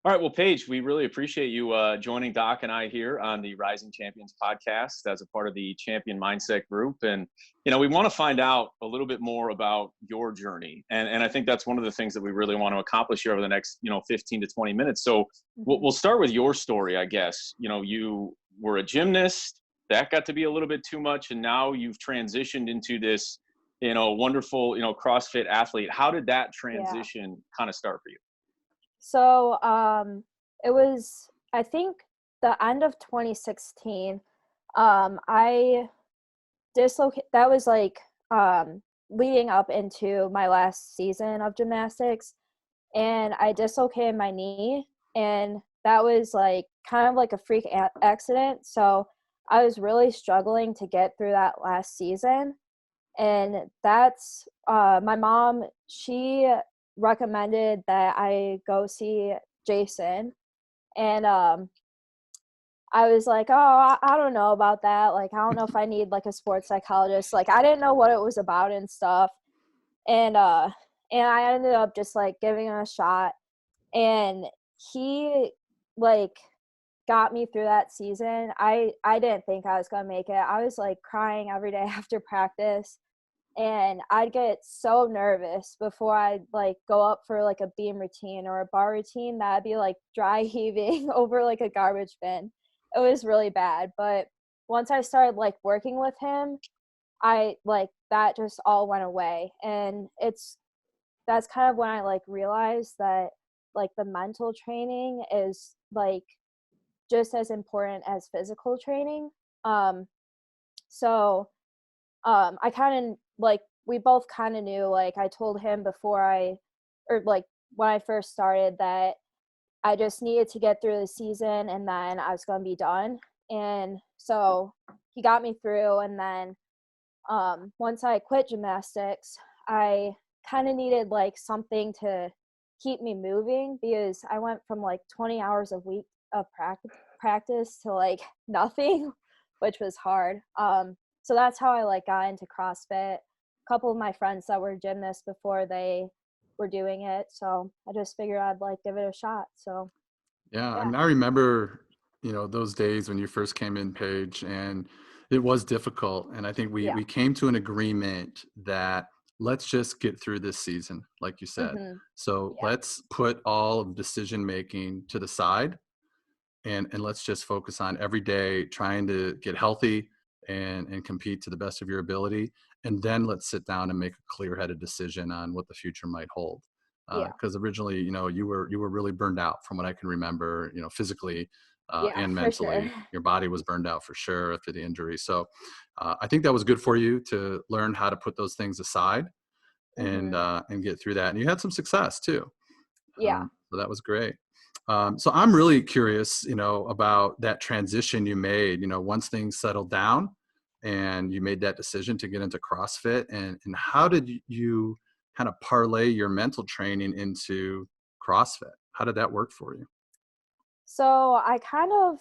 All right. Well, Paige, we really appreciate you joining Doc and I here on the Rising Champions podcast as a part of the Champion Mindset Group. And, we want to find out a little bit more about your journey. And I think that's one of the things that we really want to accomplish here over the next, 15 to 20 minutes. So Mhm. we'll start with your story, I guess. You were a gymnast. That got to be a little bit too much. And now you've transitioned into this, wonderful, CrossFit athlete. How did that Yeah. transition kind of start for you? So, it was, I think, the end of 2016. I that was like, leading up into my last season of gymnastics, and I dislocated my knee, and that was like kind of like a freak accident. So I was really struggling to get through that last season. And that's my mom, she recommended that I go see Jason. And I was like, oh, I don't know about that. Like, I don't know if I need like a sports psychologist. Like, I didn't know what it was about and stuff. And I ended up just like giving it a shot. And he like got me through that season. I didn't think I was gonna make it. I was like crying every day after practice, and I'd get so nervous before I'd like go up for like a beam routine or a bar routine that I'd be like dry heaving over like a garbage bin. It was really bad. But once I started like working with him, I like that just all went away. And that's kind of when I like realized that like the mental training is like just as important as physical training. Um so I kind of like we both kind of knew, like I told him before or like when I first started, that I just needed to get through the season and then I was going to be done. And so he got me through. And then once I quit gymnastics, I kind of needed like something to keep me moving, because I went from like 20 hours a week of practice to like nothing, which was hard. So that's how I like got into CrossFit. A couple of my friends that were gymnasts before, they were doing it, so I just figured I'd like give it a shot. So Yeah, I yeah. mean, I remember, those days when you first came in, Paige, and it was difficult. And I think we Yeah. we came to an agreement that let's just get through this season, like you said. Mhm. So Yeah. let's put all of decision making to the side, and let's just focus on every day trying to get healthy and compete to the best of your ability. And then let's sit down and make a clear-headed decision on what the future might hold. Yeah. Because originally, you were really burned out from what I can remember, physically Yeah, and for sure. mentally. Your body was burned out for sure after the injury. So I think that was good for you to learn how to put those things aside and Mhm. uh, and get through that. And you had some success too. Yeah. So that was great. So I'm really curious, about that transition you made, once things settled down and you made that decision to get into CrossFit, and how did you kind of parlay your mental training into CrossFit? How did that work for you? So I kind of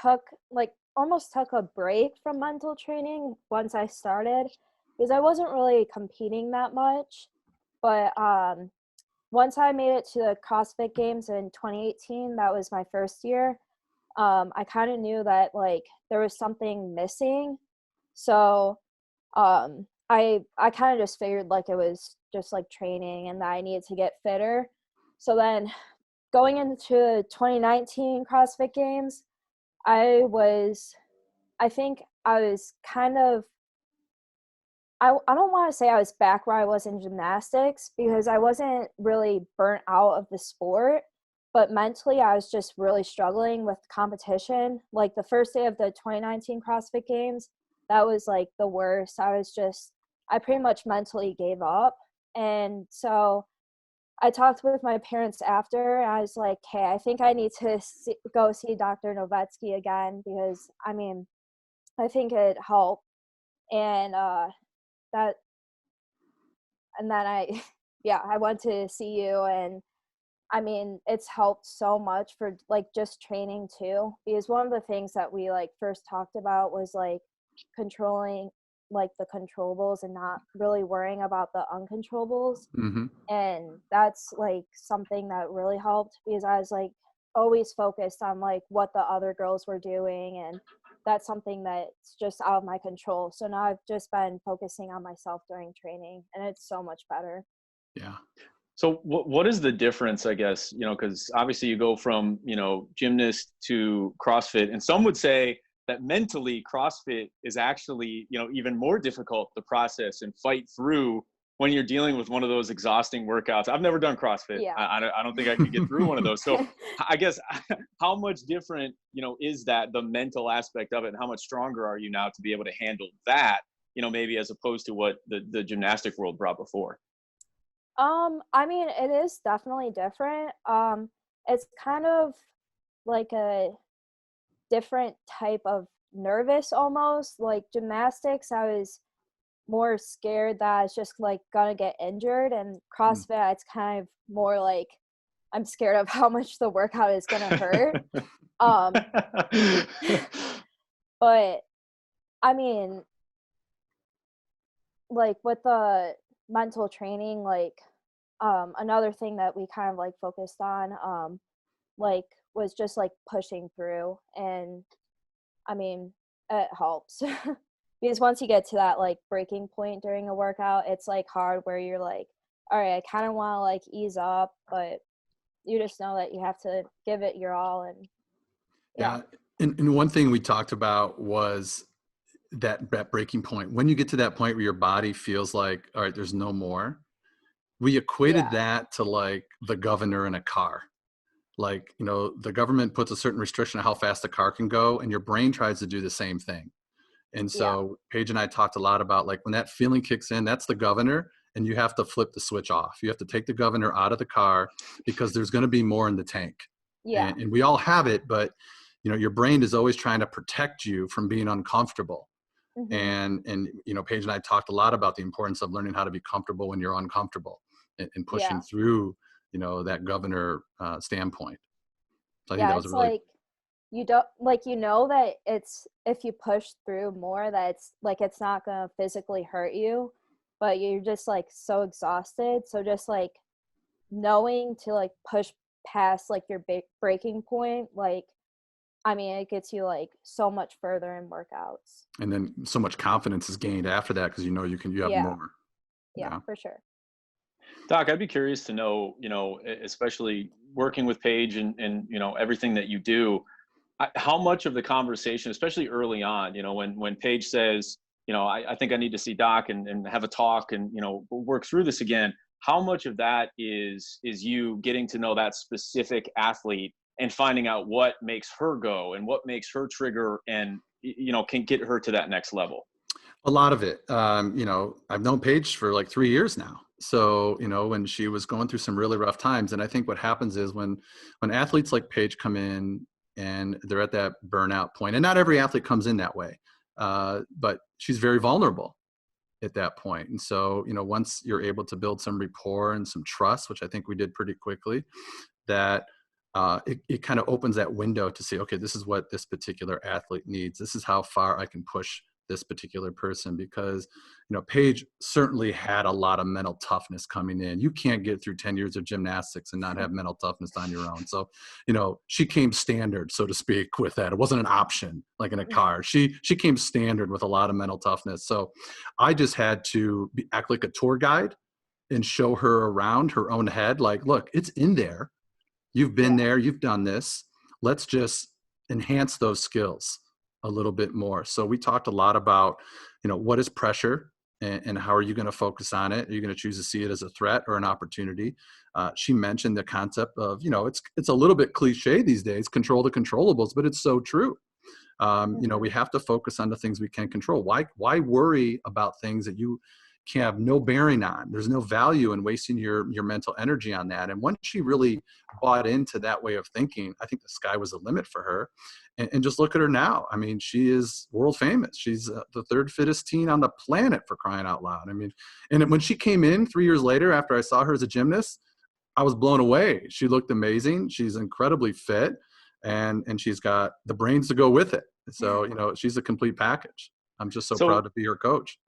took like almost took a break from mental training once I started, because I wasn't really competing that much. But once I made it to the CrossFit Games in 2018, that was my first year. I kind of knew that like there was something missing. So I kind of just figured like it was just like training and that I needed to get fitter. So then going into 2019 CrossFit Games, I was I think I was kind of I don't want to say I was back where I was in gymnastics, because I wasn't really burnt out of the sport, but mentally I was just really struggling with competition. Like the first day of the 2019 CrossFit Games, that was like the worst. I pretty much mentally gave up. And so I talked with my parents after, and I was like, hey, I think I need to go see Dr. Novetsky again, because I mean, I think it helped. And that and then I yeah, I went to see you, and I mean, it's helped so much for like just training too, because one of the things that we like first talked about was like controlling like the controllables and not really worrying about the uncontrollables. Mm-hmm. And that's like something that really helped, because I was like always focused on like what the other girls were doing, and that's something that's just out of my control. So now I've just been focusing on myself during training, and it's so much better. Yeah. So what is the difference, I guess, you know, because obviously you go from, you know, gymnast to CrossFit, and some would say that mentally CrossFit is actually, you know, even more difficult to process and fight through when you're dealing with one of those exhausting workouts. I've never done CrossFit. Yeah. I don't think I could get through one of those. So I guess how much different, you know, is that, the mental aspect of it, and how much stronger are you now to be able to handle that, you know, maybe as opposed to what the gymnastic world brought before? I mean, it is definitely different. It's kind of like a different type of nervous almost. Like gymnastics, I was more scared that I was just like gonna get injured, and CrossFit, it's kind of more like I'm scared of how much the workout is gonna hurt. But I mean, like with the mental training, like another thing that we kind of like focused on like was just like pushing through. And I mean, it helps because once you get to that like breaking point during a workout, it's like hard, where you're like, all right, I kind of want to like ease up, but you just know that you have to give it your all. And Yeah. And one thing we talked about was that breaking point. When you get to that point where your body feels like, all right, there's no more, we equated that to like the governor in a car. Like, you know, the government puts a certain restriction on how fast a car can go, and your brain tries to do the same thing. And so Paige and I talked a lot about like when that feeling kicks in, that's the governor, and you have to flip the switch off. You have to take the governor out of the car, because there's going to be more in the tank. And we all have it, but you know, your brain is always trying to protect you from being uncomfortable. And you know, Paige and I talked a lot about the importance of learning how to be comfortable when you're uncomfortable, and pushing through, you know, that governor standpoint. So I think that was it's really like you don't like, you know, that it's, if you push through more, that it's like it's not gonna physically hurt you, but you're just like so exhausted. So just like knowing to like push past like your breaking point, like I mean, it gets you like so much further in workouts. and then so much confidence is gained after that, because you know you have more. Yeah, for sure. Doc, I'd be curious to know, you know, especially working with Paige and you know, everything that you do, how much of the conversation, especially early on, you know, when Paige says, you know, I think I need to see Doc and have a talk and, you know, work through this again, how much of that is you getting to know that specific athlete and finding out what makes her go and what makes her trigger and, you know, can get her to that next level? A lot of it. You know, I've known Paige for like 3 years now. So, you know, when she was going through some really rough times, and I think what happens is when athletes like Paige come in and they're at that burnout point, and not every athlete comes in that way, but she's very vulnerable at that point. And so, you know, once you're able to build some rapport and some trust, which I think we did pretty quickly, that it kind of opens that window to say, okay, this is what this particular athlete needs. This is how far I can push this particular person, because, you know, Paige certainly had a lot of mental toughness coming in. You can't get through 10 years of gymnastics and not have mental toughness on your own. So, you know, she came standard, so to speak, with that. It wasn't an option like in a car. She came standard with a lot of mental toughness. So I just had to act like a tour guide and show her around her own head. Like, look, it's in there. You've been there, you've done this. Let's just enhance those skills a little bit more. So we talked a lot about, you know, what is pressure and how are you going to focus on it? Are you going to choose to see it as a threat or an opportunity? She mentioned the concept of, you know, it's a little bit cliche these days, control the controllables, but it's so true. You know, we have to focus on the things we can control. Why worry about things that you can have no bearing on? There's no value in wasting your mental energy on that. And once she really bought into that way of thinking, I think the sky was the limit for her. And just look at her now. I mean, she is world famous. She's the third fittest teen on the planet, for crying out loud. I mean, and when she came in 3 years later, after I saw her as a gymnast, I was blown away. She looked amazing. She's incredibly fit, and she's got the brains to go with it. So, you know, she's a complete package. I'm just so proud to be her coach.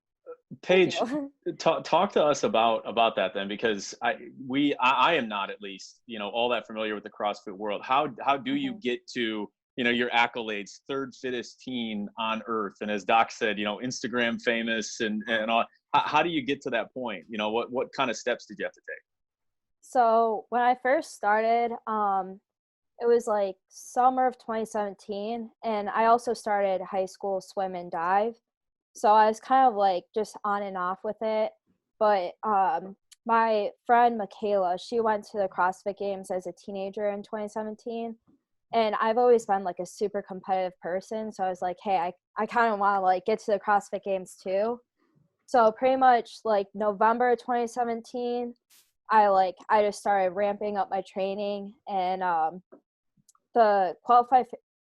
Paige, you. talk to us about that then, because I am not, at least, all that familiar with the CrossFit world. How do you Mhm. get to, your accolades, third fittest teen on earth, and as Doc said, Instagram famous and all. How do you get to that point? What kind of steps did you have to take? So when I first started, it was like summer of 2017, and I also started high school swim and dive. So I was kind of like just on and off with it. But my friend Michaela, she went to the CrossFit Games as a teenager in 2017. And I've always been like a super competitive person. So I was like, hey, I kind of want to like get to the CrossFit Games too. So pretty much like November 2017, I just started ramping up my training, and the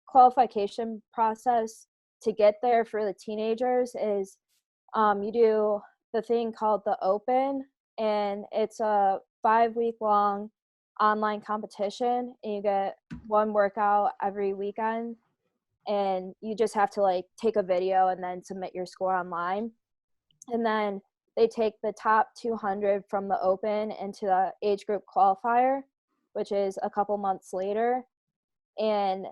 qualification process to get there for the teenagers is you do the thing called the Open, and it's a 5-week long online competition, and you get one workout every weekend, and you just have to like take a video and then submit your score online. And then they take the top 200 from the Open into the age group qualifier, which is a couple months later. And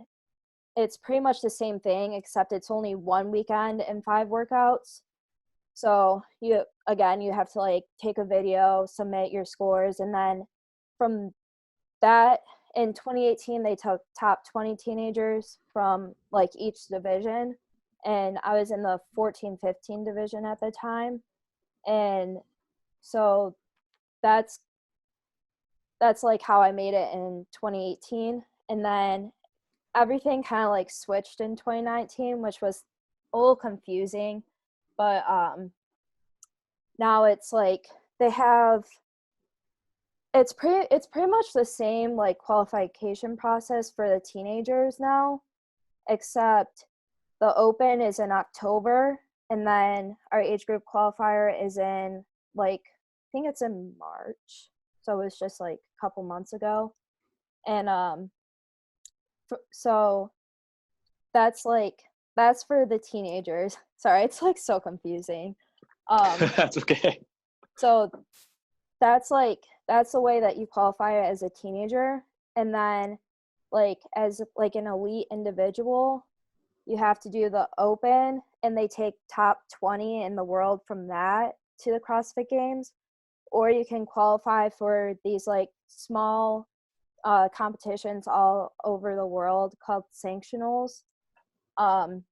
it's pretty much the same thing, except it's only one weekend and 5 workouts. So you have to like take a video, submit your scores, and then from that, in 2018 they took top 20 teenagers from like each division, and I was in the 14-15 division at the time. And so that's like how I made it in 2018. And then everything kind of like switched in 2019, which was a little confusing, but now it's like they have it's pretty much the same like qualification process for the teenagers now, except the Open is in October, and then our age group qualifier is in like, I think it's in March. So it was just like a couple months ago. And so that's for the teenagers. Sorry, it's like so confusing. That's okay. So that's the way that you qualify as a teenager. And then like as like an elite individual, you have to do the Open, and they take top 20 in the world from that to the CrossFit Games. Or you can qualify for these like small competitions all over the world called sanctionals. And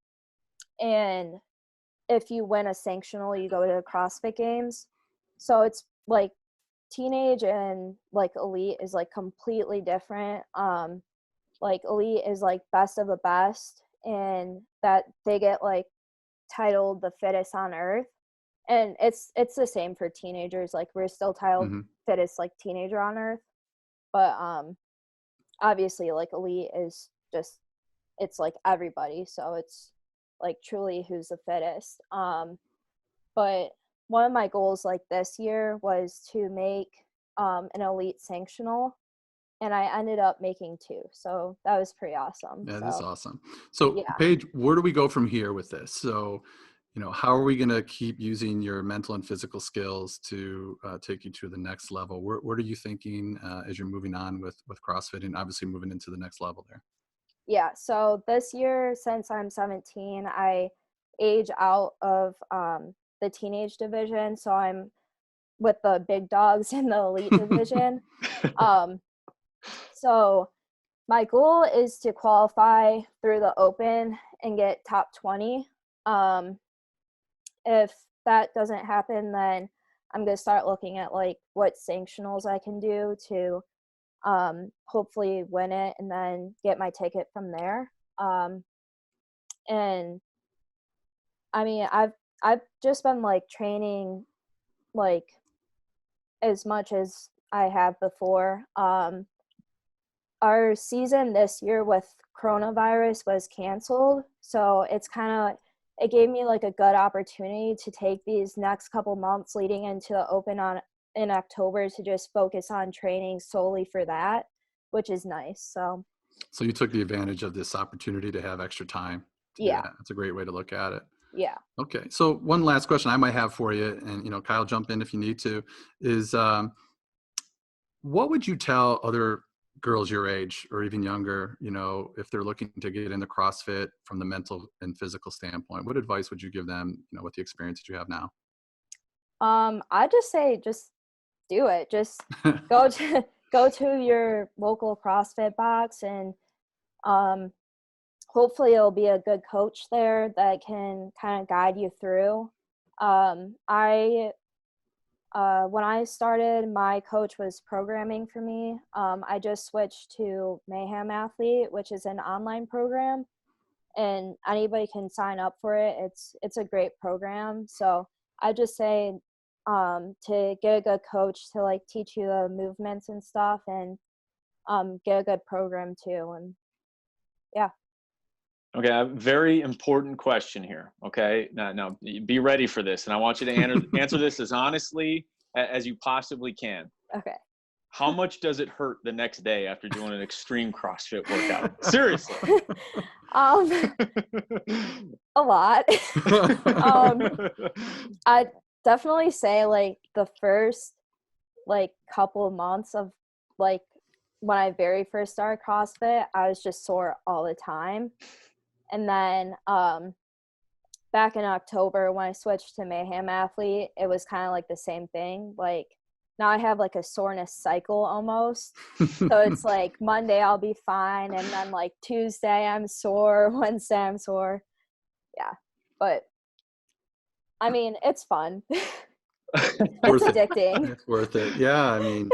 if you win a sanctional, you go to the CrossFit Games. So it's like teenage and like elite is like completely different. Like elite is like best of the best, and that they get like titled the fittest on earth. And it's the same for teenagers. Like we're still titled Mm-hmm. fittest like teenager on earth. But obviously like elite is just, it's like everybody, so it's like truly who's the fittest. But one of my goals like this year was to make an elite sanctional, and I ended up making 2, so that was pretty awesome. That is So awesome. So yeah. Paige, where do we go from here with this? So, how are we going to keep using your mental and physical skills to take you to the next level? What are you thinking as you're moving on with CrossFit and obviously moving into the next level there? Yeah, so this year, since I'm 17, I age out of the teenage division, so I'm with the big dogs in the elite division. So my goal is to qualify through the Open and get top 20. If that doesn't happen, then I'm going to start looking at like what sanctionals I can do to hopefully win it and then get my ticket from there. And I mean, I've just been like training like as much as I have before. Our season this year with coronavirus was canceled, so it gave me like a good opportunity to take these next couple months leading into the Open in October to just focus on training solely for that, which is nice. So you took the advantage of this opportunity to have extra time to do yeah. that. That's a great way to look at it. Yeah. Okay. So one last question I might have for you, and, you know, Kyle, jump in if you need to, is what would you tell other girls your age or even younger, you know, if they're looking to get into CrossFit from the mental and physical standpoint? What advice would you give them, you know, with the experience that you have now? I just say, just do it. Just go to go to your local CrossFit box, and hopefully it'll be a good coach there that can kind of guide you through. I when I started, my coach was programming for me. I just switched to Mayhem Athlete, which is an online program, and anybody can sign up for it. It's a great program. So I just say to get a good coach to like teach you the movements and stuff, and get a good program too. And yeah. Okay, a very important question here. Okay, now be ready for this, and I want you to answer this as honestly as you possibly can. Okay. How much does it hurt the next day after doing an extreme CrossFit workout? Seriously. A lot. I definitely say like the first like couple of months of like when I very first started CrossFit, I was just sore all the time. And then back in October when I switched to Mayhem Athlete, it was kind of like the same thing. Like now I have like a soreness cycle almost. So it's like Monday I'll be fine, and then like Tuesday I'm sore, Wednesday I'm sore. Yeah. But I mean, it's fun. It's addicting. It's worth it. Yeah. I mean,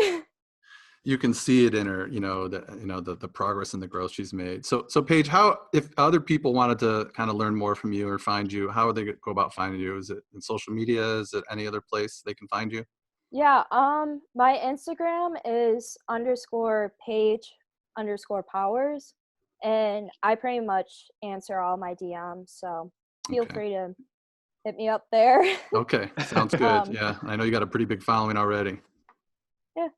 you can see it in her, you know, the progress and the growth she's made. So Paige, how, if other people wanted to kind of learn more from you or find you, how would they go about finding you? Is it in social media? Is it any other place they can find you? Yeah, my Instagram is _Paige_Powers, and I pretty much answer all my DMs, so feel free to hit me up there. Okay, sounds good. Yeah, I know you got a pretty big following already. Yeah.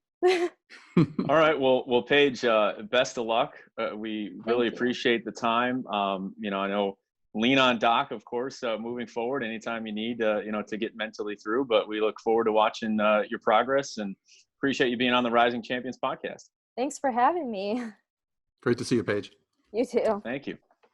All right. Well, Paige, best of luck. We really appreciate the time. You know, I know lean on Doc, of course, moving forward anytime you need, you know, to get mentally through, but we look forward to watching your progress, and appreciate you being on the Rising Champions podcast. Thanks for having me. Great to see you, Paige. You too. Thank you.